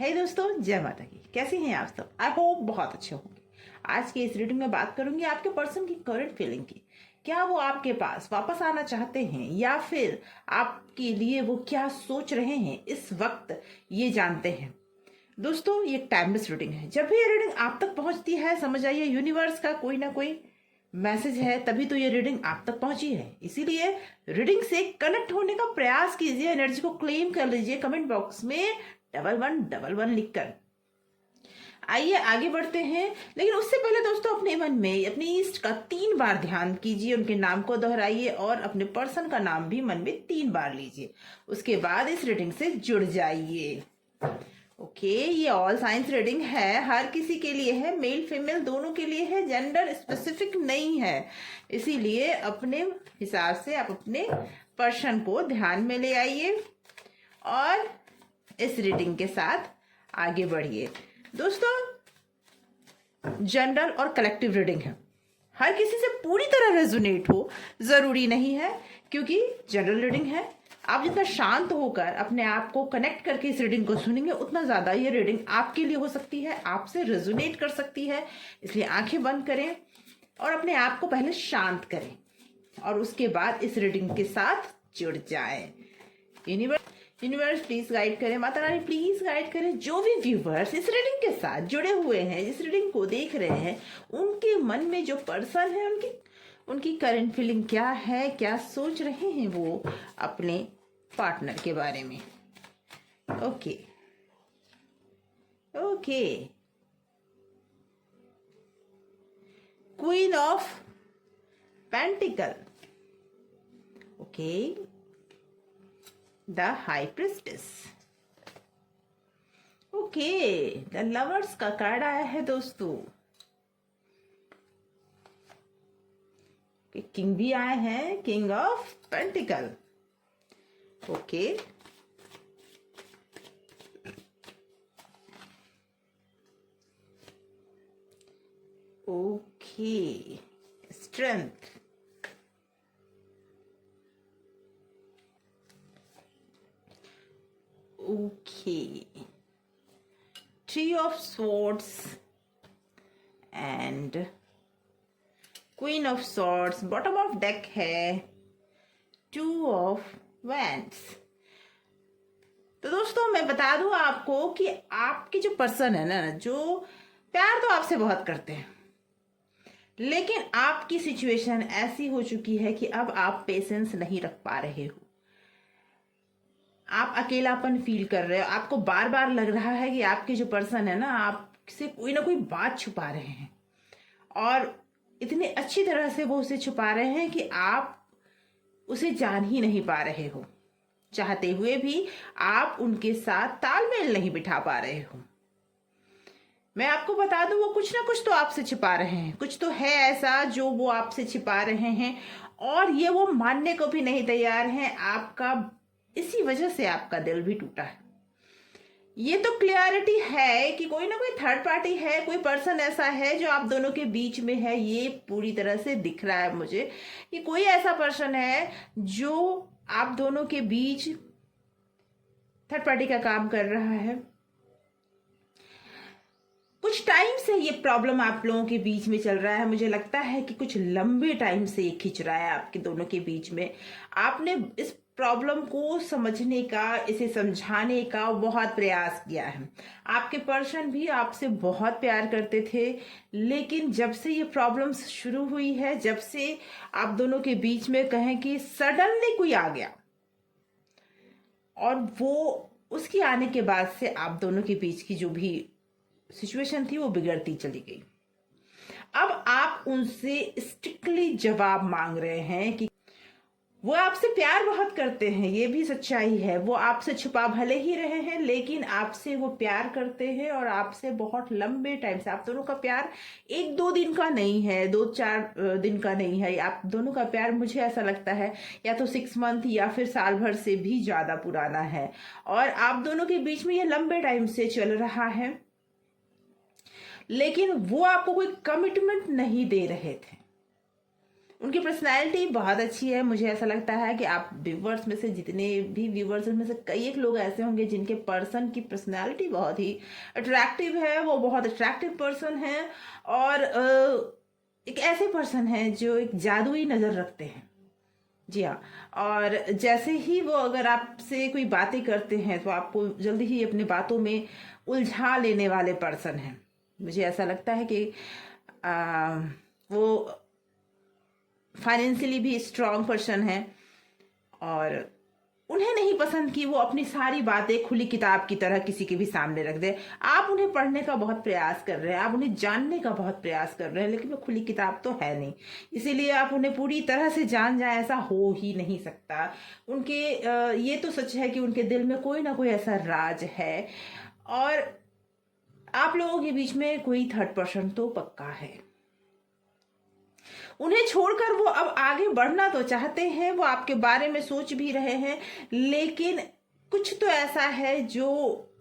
हे दोस्तों, जय माता की। कैसे हैं आप सब? आई होप बहुत अच्छे होंगे। आज के इस रीडिंग में बात करूंगी आपके पर्सन की करंट फीलिंग की। क्या वो आपके पास वापस आना चाहते हैं या फिर आपके लिए वो क्या सोच रहे हैं इस वक्त, ये जानते हैं। दोस्तों, ये टाइमलेस रीडिंग है। जब भी ये रीडिंग आप तक पहुंचती है, समझ आइए यूनिवर्स का कोई ना कोई मैसेज है, तभी तो ये रीडिंग आप तक पहुंची है। इसीलिए रीडिंग से कनेक्ट होने का प्रयास कीजिए, एनर्जी को क्लेम कर लीजिए कमेंट बॉक्स में 1111 लिखकर। आइए आगे बढ़ते हैं, लेकिन उससे पहले दोस्तों अपने मन में अपने ईस्ट का 3 बार ध्यान कीजिए, उनके नाम को दोहराइए और अपने पर्सन का नाम भी मन में 3 बार लीजिए। उसके बाद इस रीडिंग से जुड़ जाइए। ओके, ये ऑल साइंस रीडिंग है, हर किसी के लिए है, मेल फीमेल दोनों के लिए है, जेंडर स्पेसिफिक नहीं है। इसीलिए अपने हिसाब से आप अपने पर्सन को ध्यान में ले आइए और इस रीडिंग के साथ आगे बढ़िए। दोस्तों, जनरल और कलेक्टिव रीडिंग है, हर किसी से पूरी तरह रेजोनेट हो जरूरी नहीं है, क्योंकि जनरल रीडिंग है। आप जितना शांत होकर अपने आप को कनेक्ट करके इस रीडिंग को सुनेंगे, उतना ज्यादा ये रीडिंग आपके लिए हो सकती है, आपसे रेजोनेट कर सकती है। इसलिए आंखें बंद करें और अपने आप को पहले शांत करें और उसके बाद इस रीडिंग के साथ जुड़ जाएं। यूनिवर्स प्लीज गाइड करें, माता रानी प्लीज गाइड करें। जो भी व्यूवर्स इस रीडिंग के साथ जुड़े हुए हैं, इस रीडिंग को देख रहे हैं, उनके मन में जो पर्सन है, उनकी करंट फीलिंग क्या है, क्या सोच रहे हैं वो अपने पार्टनर के बारे में। Okay okay, queen of pentacle, okay, the high priestess, okay, the lovers का कार्ड आया है दोस्तों। किंग भी आए हैं, king of pentacle, okay, okay, strength, okay, Tree of Swords and Queen of Swords, bottom of deck है Two of Wands। तो दोस्तों, मैं बता दूं आपको कि आपके जो पर्सन है ना, जो प्यार तो आपसे बहुत करते हैं, लेकिन आपकी सिचुएशन ऐसी हो चुकी है कि अब आप पेशेंस नहीं रख पा रहे हो। आप अकेलापन फील कर रहे हो, आपको बार बार लग रहा है कि आपके जो पर्सन है ना, आपसे कोई ना कोई बात छुपा रहे हैं और इतनी अच्छी तरह से वो उसे छुपा रहे हैं कि आप उसे जान ही नहीं पा रहे हो। चाहते हुए भी आप उनके साथ तालमेल नहीं बिठा पा रहे हो। मैं आपको बता दूं, वो कुछ ना कुछ तो आपसे छिपा रहे हैं, कुछ तो है ऐसा जो वो आपसे छिपा रहे हैं और ये वो मानने को भी नहीं तैयार हैं। आपका इसी वजह से आपका दिल भी टूटा है। ये तो क्लियरिटी है कि कोई ना कोई थर्ड पार्टी है, कोई पर्सन ऐसा है जो आप दोनों के बीच में है। ये पूरी तरह से दिख रहा है मुझे कि कोई ऐसा पर्सन है जो आप दोनों के बीच थर्ड पार्टी का काम कर रहा है। कुछ टाइम से ये प्रॉब्लम आप लोगों के बीच में चल रहा है। मुझे लगता है कि कुछ लंबे टाइम से ये खिंच रहा है आपके दोनों के बीच में। आपने इस प्रॉब्लम को समझने का, इसे समझाने का बहुत प्रयास किया है। आपके पर्सन भी आपसे बहुत प्यार करते थे, लेकिन जब से ये प्रॉब्लम शुरू हुई है, जब से आप दोनों के बीच में कहें कि सडनली कोई आ गया और वो उसकी आने के बाद से आप दोनों के बीच की जो भी सिचुएशन थी वो बिगड़ती चली गई। अब आप उनसे स्ट्रिक्टली जवाब मांग रहे हैं कि वो आपसे प्यार बहुत करते हैं, ये भी सच्चाई है। वो आपसे छुपा भले ही रहे हैं, लेकिन आपसे वो प्यार करते हैं और आपसे बहुत लंबे टाइम से। आप दोनों का प्यार 1-2 दिन का नहीं है, 2-4 दिन का नहीं है। आप दोनों का प्यार, मुझे ऐसा लगता है, या तो 6 मंथ या फिर साल भर से भी ज्यादा पुराना है और आप दोनों के बीच में ये लंबे टाइम से चल रहा है, लेकिन वो आपको कोई कमिटमेंट नहीं दे रहे थे। उनकी पर्सनैलिटी बहुत अच्छी है। मुझे ऐसा लगता है कि आप व्यूवर्स में से, जितने भी व्यूवर्स में से कई एक लोग ऐसे होंगे जिनके पर्सन की पर्सनैलिटी बहुत ही अट्रैक्टिव है, वो बहुत अट्रैक्टिव पर्सन है, और एक ऐसे पर्सन है जो एक जादुई नज़र रखते हैं। जी हाँ। और जैसे ही वो अगर आपसे कोई बातें करते हैं तो आपको जल्दी ही अपनी बातों में उलझा लेने वाले पर्सन हैं। मुझे ऐसा लगता है कि वो फाइनेंशियली भी स्ट्रांग पर्सन है, और उन्हें नहीं पसंद कि वो अपनी सारी बातें खुली किताब की तरह किसी के भी सामने रख दे। आप उन्हें पढ़ने का बहुत प्रयास कर रहे हैं, आप उन्हें जानने का बहुत प्रयास कर रहे हैं, लेकिन वो खुली किताब तो है नहीं, इसीलिए आप उन्हें पूरी तरह से जान जाए ऐसा हो ही नहीं सकता। उनके ये तो सच है कि उनके दिल में कोई ना कोई ऐसा राज है, और आप लोगों के बीच में कोई थर्ड पर्सन तो पक्का है। उन्हें छोड़कर वो अब आगे बढ़ना तो चाहते हैं, वो आपके बारे में सोच भी रहे हैं, लेकिन कुछ तो ऐसा है जो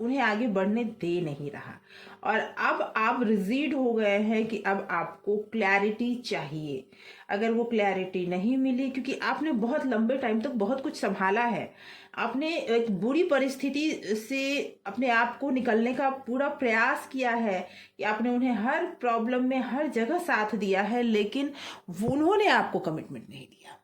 उन्हें आगे बढ़ने दे नहीं रहा। और अब आप रिजीड हो गए हैं कि अब आपको क्लैरिटी चाहिए। अगर वो क्लैरिटी नहीं मिली, क्योंकि आपने बहुत लंबे टाइम तक बहुत कुछ संभाला है, आपने एक बुरी परिस्थिति से अपने आप को निकलने का पूरा प्रयास किया है, कि आपने उन्हें हर प्रॉब्लम में हर जगह साथ दिया है, लेकिन उन्होंने आपको कमिटमेंट नहीं दिया।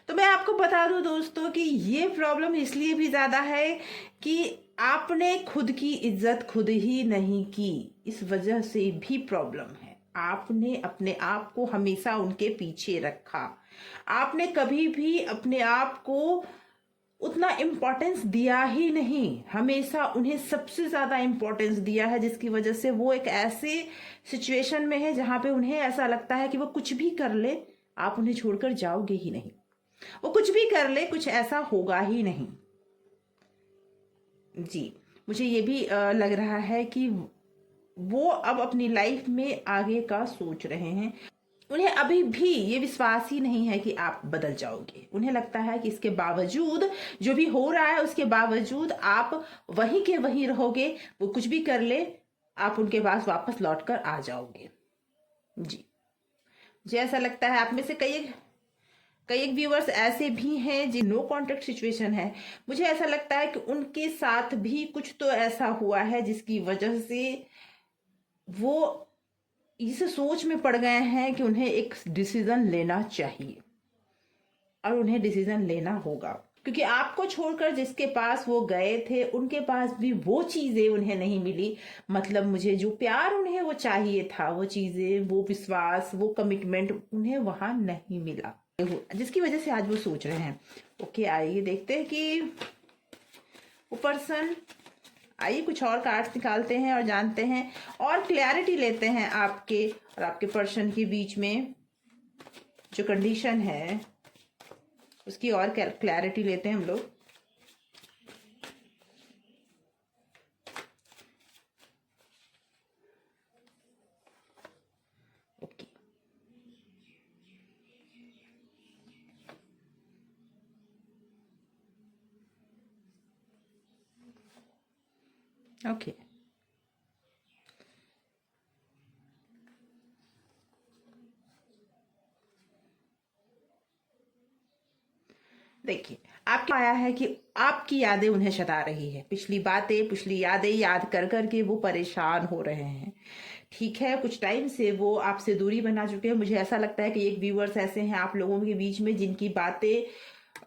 तो मैं आपको बता दूं दोस्तों कि ये प्रॉब्लम इसलिए भी ज़्यादा है कि आपने खुद की इज्जत खुद ही नहीं की, इस वजह से भी प्रॉब्लम है। आपने अपने आप को हमेशा उनके पीछे रखा, आपने कभी भी अपने आप को उतना इम्पोर्टेंस दिया ही नहीं, हमेशा उन्हें सबसे ज़्यादा इम्पोर्टेंस दिया है, जिसकी वजह से वो एक ऐसे सिचुएशन में है जहाँ पे उन्हें ऐसा लगता है कि वो कुछ भी कर ले, आप उन्हें छोड़कर जाओगे ही नहीं। वो कुछ भी कर ले, कुछ ऐसा होगा ही नहीं। जी, मुझे ये भी लग रहा है कि वो अब अपनी लाइफ में आगे का सोच रहे हैं। उन्हें अभी भी ये विश्वास ही नहीं है कि आप बदल जाओगे। उन्हें लगता है कि इसके बावजूद, जो भी हो रहा है उसके बावजूद, आप वहीं के वहीं रहोगे, वो कुछ भी कर ले, आप उनके पास वापस लौट कर आ जाओगे। जी, मुझे ऐसा लगता है आप में से कई एक व्यूअर्स ऐसे भी हैं जिन नो कॉन्टेक्ट सिचुएशन है। मुझे ऐसा लगता है कि उनके साथ भी कुछ तो ऐसा हुआ है जिसकी वजह से वो इस सोच में पड़ गए हैं कि उन्हें एक डिसीजन लेना चाहिए, और उन्हें डिसीजन लेना होगा, क्योंकि आपको छोड़कर जिसके पास वो गए थे उनके पास भी वो चीजें उन्हें नहीं मिली। मतलब मुझे जो प्यार उन्हें वो चाहिए था, वो चीजें, वो विश्वास, वो कमिटमेंट उन्हें वहां नहीं मिला, जिसकी वजह से आज वो सोच रहे हैं। ओके, आइए देखते हैं कि वो पर्सन, आइए कुछ और कार्ड्स निकालते हैं और जानते हैं और क्लैरिटी लेते हैं आपके और आपके पर्सन के बीच में जो कंडीशन है उसकी और क्लैरिटी लेते हैं हम लोग। ओके, ओके, देखिए आपको आया है कि आपकी यादें उन्हें सता रही है, पिछली बातें, पिछली यादें याद कर करके वो परेशान हो रहे हैं। ठीक है, कुछ टाइम से वो आपसे दूरी बना चुके हैं। मुझे ऐसा लगता है कि एक व्यूअर्स ऐसे हैं आप लोगों के बीच में जिनकी बातें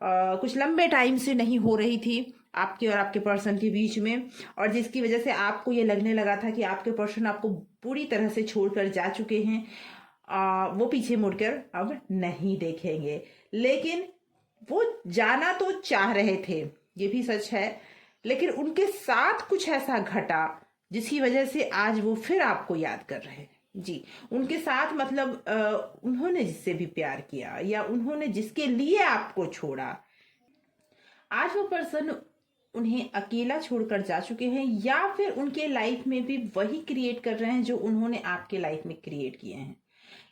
कुछ लंबे टाइम से नहीं हो रही थी आपके और आपके पर्सन के बीच में, और जिसकी वजह से आपको ये लगने लगा था कि आपके पर्सन आपको पूरी तरह से छोड़कर जा चुके हैं, वो पीछे मुड़कर अब नहीं देखेंगे। लेकिन वो जाना तो चाह रहे थे, ये भी सच है, लेकिन उनके साथ कुछ ऐसा घटा जिसकी वजह से आज वो फिर आपको याद कर रहे हैं। जी, उनके साथ मतलब उन्होंने जिससे भी प्यार किया या उन्होंने जिसके लिए आपको छोड़ा, आज वो पर्सन उन्हें अकेला छोड़कर जा चुके हैं, या फिर उनके लाइफ में भी वही क्रिएट कर रहे हैं जो उन्होंने आपके लाइफ में क्रिएट किए हैं।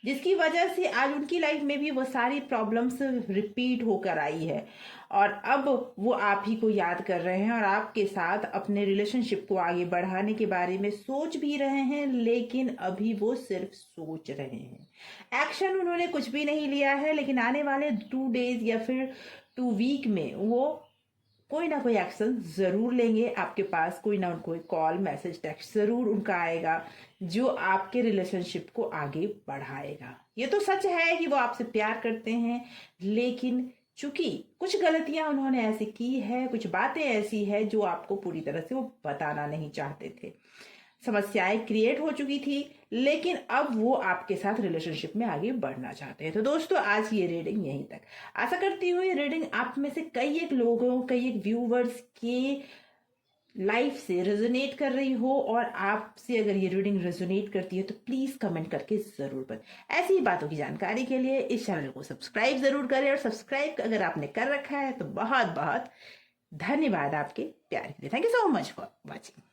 जिसकी वजह से आज उनकी लाइफ में भी वो सारी प्रॉब्लम्स रिपीट होकर आई है और अब वो आप ही को याद कर रहे हैं और आपके साथ अपने रिलेशनशिप को आगे बढ़ाने के बारे में सोच भी रहे हैं, लेकिन अभी वो सिर्फ सोच रहे हैं। एक्शन उन्होंने कुछ भी नहीं लिया है, लेकिन आने वाले 2 डेज या फिर 2 वीक में वो कोई ना कोई एक्शन जरूर लेंगे। आपके पास कोई ना कोई कॉल, मैसेज, टेक्स्ट जरूर उनका आएगा जो आपके रिलेशनशिप को आगे बढ़ाएगा। ये तो सच है कि वो आपसे प्यार करते हैं, लेकिन चूंकि कुछ गलतियां उन्होंने ऐसी की है, कुछ बातें ऐसी है जो आपको पूरी तरह से वो बताना नहीं चाहते थे। समस्याएं क्रिएट हो चुकी थी, लेकिन अब वो आपके साथ रिलेशनशिप में आगे बढ़ना चाहते हैं। तो दोस्तों, आज ये रीडिंग यहीं तक। आशा करती हूँ ये रीडिंग आप में से कई एक लोगों, कई एक व्यूवर्स के लाइफ से रेजोनेट कर रही हो, और आपसे अगर ये रीडिंग रेजोनेट करती है तो प्लीज कमेंट करके जरूर बताएं। ऐसी ही बातों की जानकारी के लिए इस चैनल को सब्सक्राइब जरूर करें, और सब्सक्राइब अगर आपने कर रखा है तो बहुत बहुत धन्यवाद आपके प्यार के लिए। Thank you so much for watching.